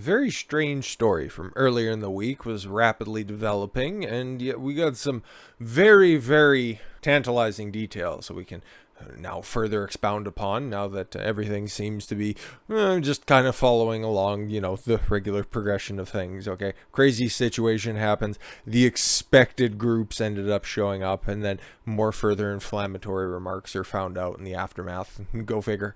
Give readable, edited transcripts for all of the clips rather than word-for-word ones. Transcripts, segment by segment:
Very strange story from earlier in the week was rapidly developing, and yet we got some very tantalizing details so we can now further expound upon now that everything seems to be just kind of following along, the regular progression of things. Okay, crazy situation happens, the expected groups ended up showing up, and then more further inflammatory remarks are found out in the aftermath. Go figure.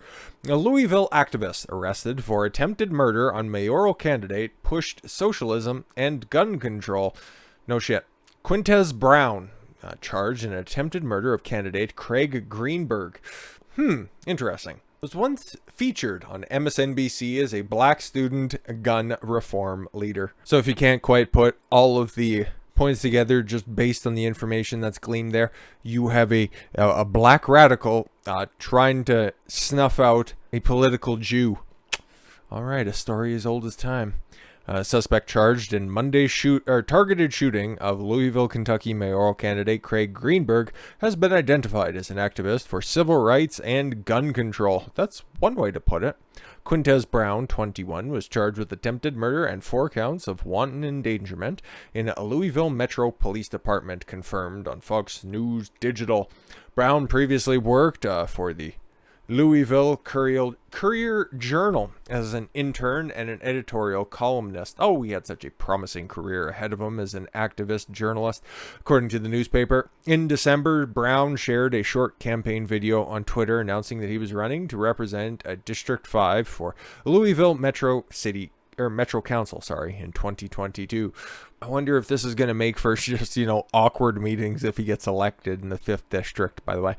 A Louisville activist arrested for attempted murder on mayoral candidate pushed socialism and gun control. No shit. Quintez Brown charged in an attempted murder of candidate Craig Greenberg. Interesting. Was once featured on MSNBC as a black student gun reform leader. So if you can't quite put all of the points together just based on the information that's gleaned there, you have a black radical trying to snuff out a political Jew. All right, a story as old as time. Suspect charged in Monday's targeted shooting of Louisville, Kentucky mayoral candidate Craig Greenberg has been identified as an activist for civil rights and gun control. That's one way to put it. Quintez Brown, 21, was charged with attempted murder and 4 counts of wanton endangerment in a Louisville Metro Police Department, confirmed on Fox News Digital. Brown previously worked for the Louisville Courier Journal as an intern and an editorial columnist. Oh, he had such a promising career ahead of him as an activist journalist, according to the newspaper. In December, Brown shared a short campaign video on Twitter announcing that he was running to represent District 5 for Louisville Metro Council, in 2022. I wonder if this is going to make for just, awkward meetings if he gets elected in the 5th district, by the way.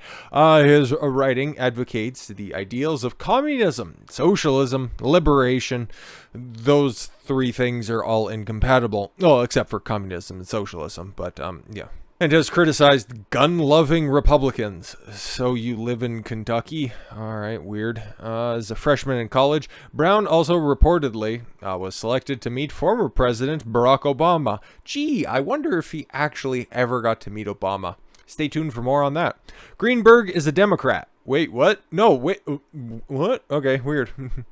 His writing advocates the ideals of communism, socialism, liberation. Those 3 things are all incompatible. Well, except for communism and socialism, but, yeah. And has criticized gun-loving Republicans. So you live in Kentucky? All right, weird. As a freshman in college, Brown also reportedly was selected to meet former President Barack Obama. Gee, I wonder if he actually ever got to meet Obama. Stay tuned for more on that. Greenberg is a Democrat. Wait, what? No, wait, what? Okay, weird.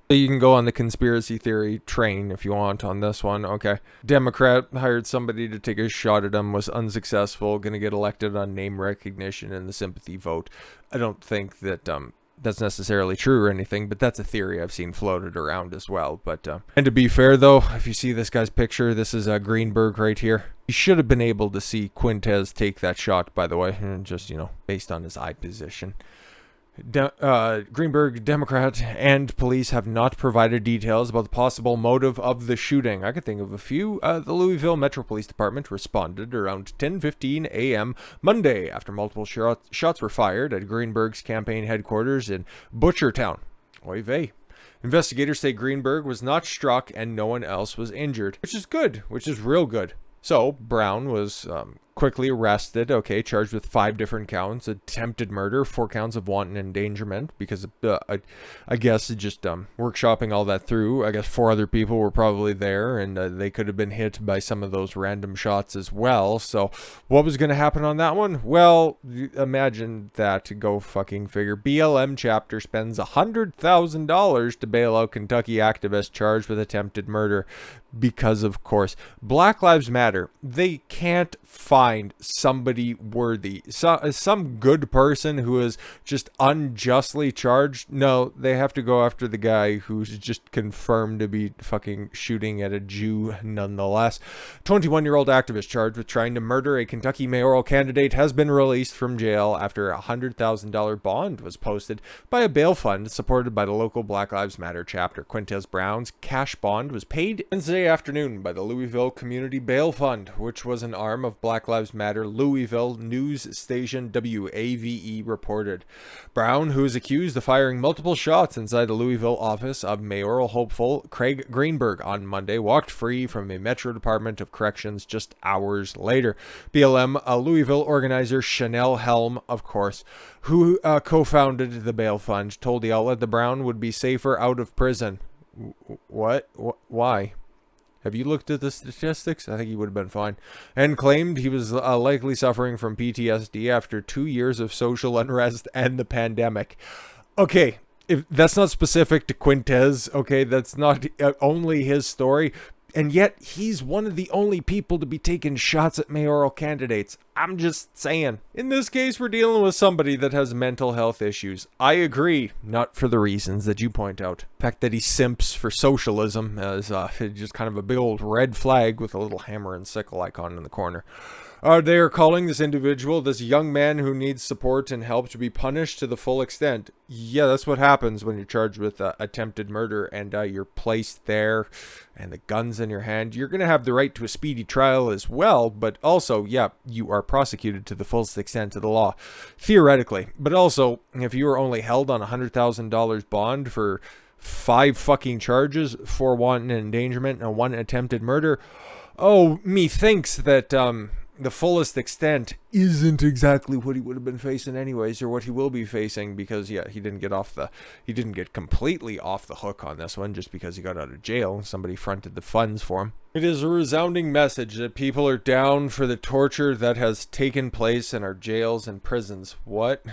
You can go on the conspiracy theory train if you want on this one. Okay. Democrat hired somebody to take a shot at him, was unsuccessful, gonna get elected on name recognition and the sympathy vote. I don't think that that's necessarily true or anything, but that's a theory I've seen floated around as well. But and to be fair though, if you see this guy's picture, this is Greenberg right here. You should have been able to see Quintez take that shot, by the way, just, based on his eye position. Greenberg, Democrat, and police have not provided details about the possible motive of the shooting. I could think of a few. The Louisville Metro Police Department responded around 10:15 a.m. Monday after multiple shots were fired at Greenberg's campaign headquarters in Butchertown. Oy vey. Investigators say Greenberg was not struck and no one else was injured, which is good, which is real good. So, Brown was quickly arrested, charged with 5 different counts, attempted murder, 4 counts of wanton endangerment, because I guess just workshopping all that through. I guess 4 other people were probably there, and they could have been hit by some of those random shots as well. So, what was going to happen on that one? Well, imagine that, go fucking figure. BLM chapter spends $100,000 to bail out Kentucky activist charged with attempted murder. Because, of course, Black Lives Matter, they can't find somebody worthy, some good person who is just unjustly charged. No, they have to go after the guy who's just confirmed to be fucking shooting at a Jew nonetheless. 21-year-old activist charged with trying to murder a Kentucky mayoral candidate has been released from jail after a $100,000 bond was posted by a bail fund supported by the local Black Lives Matter chapter. Quintez Brown's cash bond was paid Wednesday afternoon by the Louisville Community Bail Fund, which was an arm of Black Lives Matter. Louisville news station WAVE reported. Brown, who is accused of firing multiple shots inside the Louisville office of mayoral hopeful Craig Greenberg on Monday, walked free from a Metro Department of Corrections just hours later. BLM Louisville organizer Chanel Helm, of course, who co-founded the bail fund, told the outlet that Brown would be safer out of prison. What? Why? Have you looked at the statistics? I think he would have been fine. And claimed he was likely suffering from PTSD after 2 years of social unrest and the pandemic. Okay, if that's not specific to Quintez, okay, that's not only his story. And yet, he's one of the only people to be taking shots at mayoral candidates. I'm just saying. In this case, we're dealing with somebody that has mental health issues. I agree, not for the reasons that you point out. The fact that he simps for socialism is just kind of a big old red flag with a little hammer and sickle icon in the corner. They are calling this individual, this young man who needs support and help, to be punished to the full extent. Yeah, that's what happens when you're charged with attempted murder and you're placed there and the gun's in your hand. You're going to have the right to a speedy trial as well, but also, yeah, you are prosecuted to the fullest extent of the law, theoretically. But also, if you were only held on $100,000 bond for 5 fucking charges, 4 wanton endangerment and 1 attempted murder, methinks that the fullest extent isn't exactly what he would have been facing anyways, or what he will be facing, because yeah, he didn't get completely off the hook on this one just because he got out of jail and somebody fronted the funds for him. It is a resounding message that people are down for the torture that has taken place in our jails and prisons. What?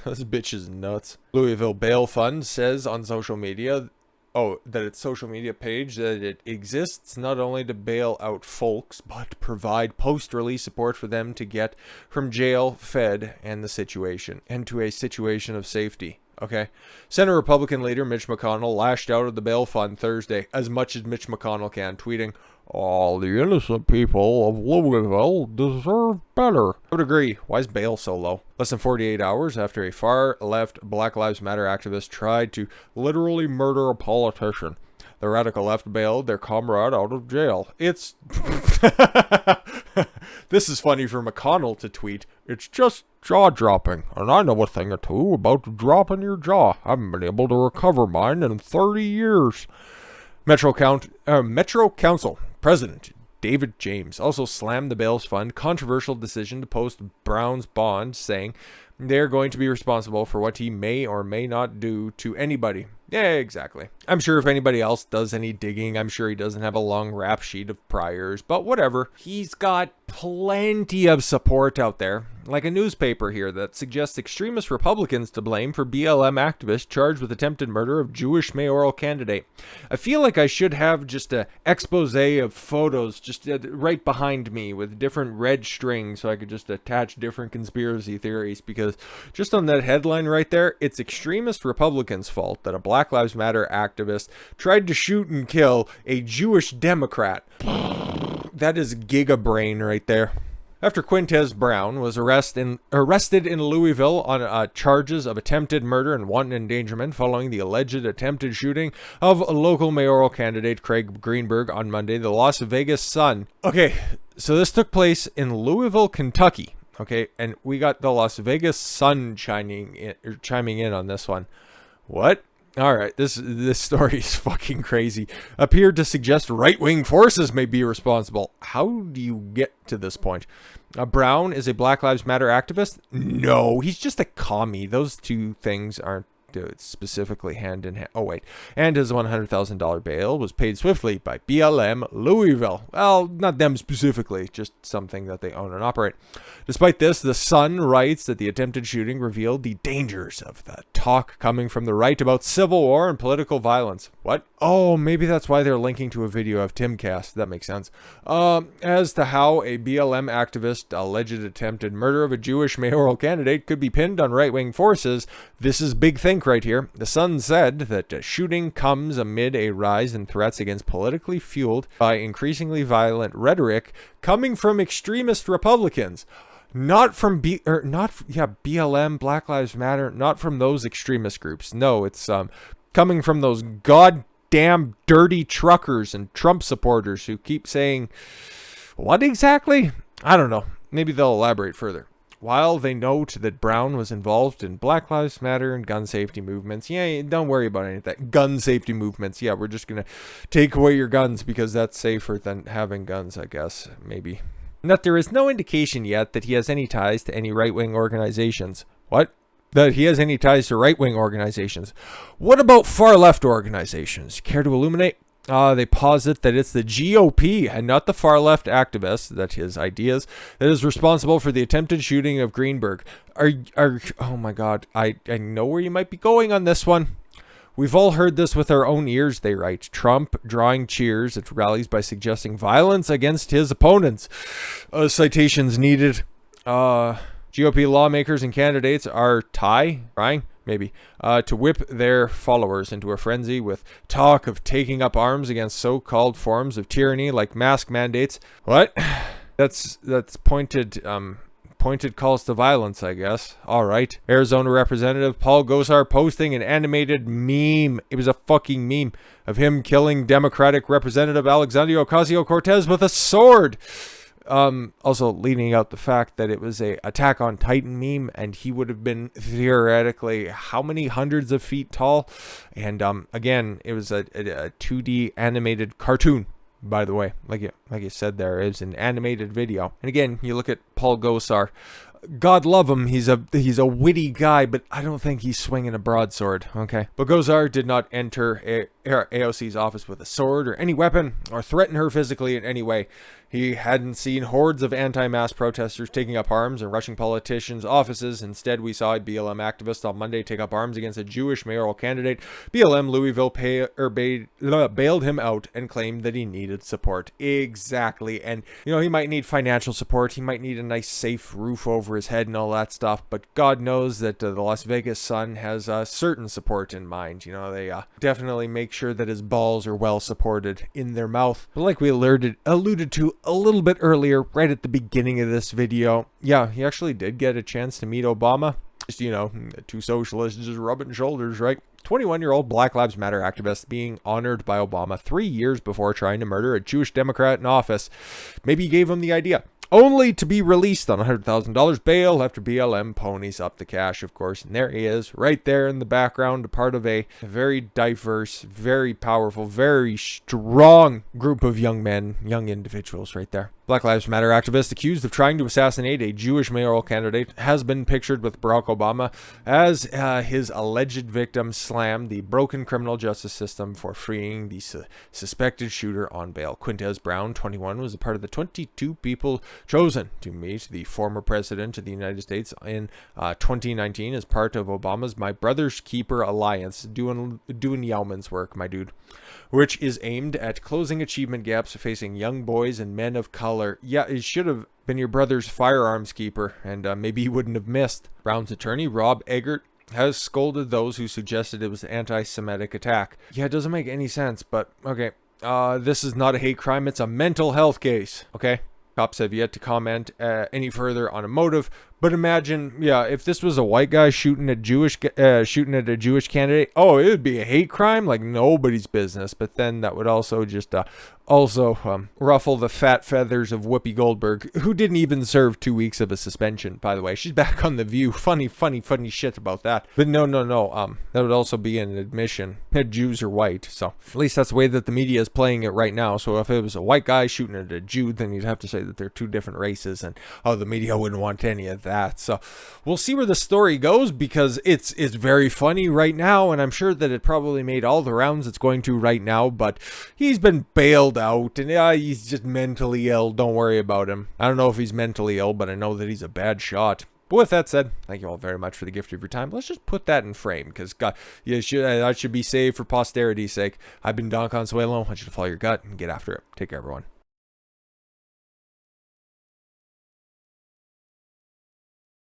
This bitch is nuts. Louisville Bail Fund says on social media, that its social media page, that it exists not only to bail out folks, but provide post-release support for them to get from jail, fed, and to a situation of safety. Okay. Senate Republican leader Mitch McConnell lashed out at the bail fund Thursday, as much as Mitch McConnell can, tweeting, "All the innocent people of Louisville deserve better." I would agree. Why is bail so low? Less than 48 hours after a far-left Black Lives Matter activist tried to literally murder a politician, the radical left bailed their comrade out of jail. It's... This is funny for McConnell to tweet. "It's just jaw-dropping, and I know a thing or two about dropping your jaw. I haven't been able to recover mine in 30 years. Metro Council President David James also slammed the bail fund controversial decision to post Brown's bond, saying they're going to be responsible for what he may or may not do to anybody. Yeah, exactly. I'm sure if anybody else does any digging, I'm sure he doesn't have a long rap sheet of priors, but whatever. He's got plenty of support out there, like a newspaper here that suggests extremist Republicans to blame for BLM activists charged with attempted murder of Jewish mayoral candidate. I feel like I should have just an expose of photos just right behind me with different red strings so I could just attach different conspiracy theories, because just on that headline right there, it's extremist Republicans' fault that a Black Lives Matter activist tried to shoot and kill a Jewish Democrat. That is giga brain right there. After Quintez Brown was arrested in Louisville on charges of attempted murder and wanton endangerment following the alleged attempted shooting of local mayoral candidate Craig Greenberg on Monday, the Las Vegas Sun. Okay, so this took place in Louisville, Kentucky. Okay, and we got the Las Vegas Sun chiming in on this one. What? All right, this story is fucking crazy. Appeared to suggest right-wing forces may be responsible. How do you get to this point? Brown is a Black Lives Matter activist? No, he's just a commie. Those two things aren't specifically hand in hand. Oh, wait. And his $100,000 bail was paid swiftly by BLM Louisville. Well, not them specifically, just something that they own and operate. Despite this, The Sun writes that the attempted shooting revealed the dangers of the talk coming from the right about civil war and political violence. What? Oh, maybe that's why they're linking to a video of Timcast. That makes sense. As to how a BLM activist alleged attempted murder of a Jewish mayoral candidate could be pinned on right-wing forces, this is big think right here. The Sun said that the shooting comes amid a rise in threats against politically fueled by increasingly violent rhetoric coming from extremist Republicans. Not from BLM, Black Lives Matter, not from those extremist groups. No, it's coming from those goddamn dirty truckers and Trump supporters who keep saying, what exactly? I don't know. Maybe they'll elaborate further. While they note that Brown was involved in Black Lives Matter and gun safety movements, yeah, don't worry about any of that. Gun safety movements, yeah, we're just going to take away your guns because that's safer than having guns, I guess, maybe. And that there is no indication yet that he has any ties to any right-wing organizations. What? That he has any ties to right-wing organizations. What about far-left organizations? Care to illuminate? They posit that it's the GOP and not the far-left activists, that his ideas, that is responsible for the attempted shooting of Greenberg. Oh my God, I know where you might be going on this one. We've all heard this with our own ears, they write. Trump drawing cheers at rallies by suggesting violence against his opponents. Citations needed. GOP lawmakers and candidates are trying, maybe, to whip their followers into a frenzy with talk of taking up arms against so-called forms of tyranny like mask mandates. What? That's pointed calls to violence, I guess. All right. Arizona Representative Paul Gosar posting an animated meme. It was a fucking meme of him killing Democratic Representative Alexandria Ocasio-Cortez with a sword. Also leading out the fact that it was a Attack on Titan meme, and he would have been theoretically how many hundreds of feet tall. And again, it was a 2D animated cartoon. By the way, like you said, there is an animated video. And again, you look at Paul Gosar. God love him, he's a witty guy, but I don't think he's swinging a broadsword, okay? But Gosar did not enter AOC's office with a sword or any weapon or threaten her physically in any way. He hadn't seen hordes of anti-mask protesters taking up arms and rushing politicians' offices. Instead, we saw a BLM activist on Monday take up arms against a Jewish mayoral candidate. BLM Louisville bailed him out and claimed that he needed support. Exactly. And, you know, he might need financial support. He might need a nice, safe roof over his head and all that stuff. But God knows that the Las Vegas Sun has certain support in mind. You know, they definitely make sure that his balls are well supported in their mouth. But like we alluded to a little bit earlier, right at the beginning of this video, yeah, he actually did get a chance to meet Obama. Just, you know, two socialists just rubbing shoulders, right? 21-year-old Black Lives Matter activist being honored by Obama 3 years before trying to murder a Jewish Democrat in office. Maybe he gave him the idea. Only to be released on $100,000 bail after BLM ponies up the cash, of course. And there he is, right there in the background, a part of a very diverse, very powerful, very strong group of young men, young individuals right there. Black Lives Matter activist accused of trying to assassinate a Jewish mayoral candidate has been pictured with Barack Obama as his alleged victim slammed the broken criminal justice system for freeing the suspected shooter on bail. Quintez Brown, 21, was a part of the 22 people chosen to meet the former president of the United States in 2019 as part of Obama's My Brother's Keeper Alliance, doing Yauman's work, my dude, which is aimed at closing achievement gaps facing young boys and men of color. Yeah, it should have been your brother's firearms keeper, and maybe he wouldn't have missed. Brown's attorney, Rob Eggert, has scolded those who suggested it was an anti-Semitic attack. Yeah, it doesn't make any sense, but okay. This is not a hate crime, it's a mental health case, okay? Cops have yet to comment any further on a motive, but imagine, yeah, if this was a white guy shooting at a Jewish candidate, oh, it would be a hate crime like nobody's business. But then that would also just ruffle the fat feathers of Whoopi Goldberg, who didn't even serve 2 weeks of a suspension, by the way. She's back on The View. Funny shit about that. But no. That would also be an admission that Jews are white. So at least that's the way that the media is playing it right now. So if it was a white guy shooting at a Jew, then you'd have to say that they're two different races, and the media wouldn't want any of that. So we'll see where the story goes, because it's very funny right now, and I'm sure that it probably made all the rounds it's going to right now. But he's been bailed out, and he's just mentally ill. Don't worry about him. I don't know if he's mentally ill, but I know that he's a bad shot. But with that said, thank you all very much for the gift of your time. Let's just put that in frame, because God, that should be saved for posterity's sake. I've been Don Consuelo. I want you to follow your gut and get after it. Take care, everyone.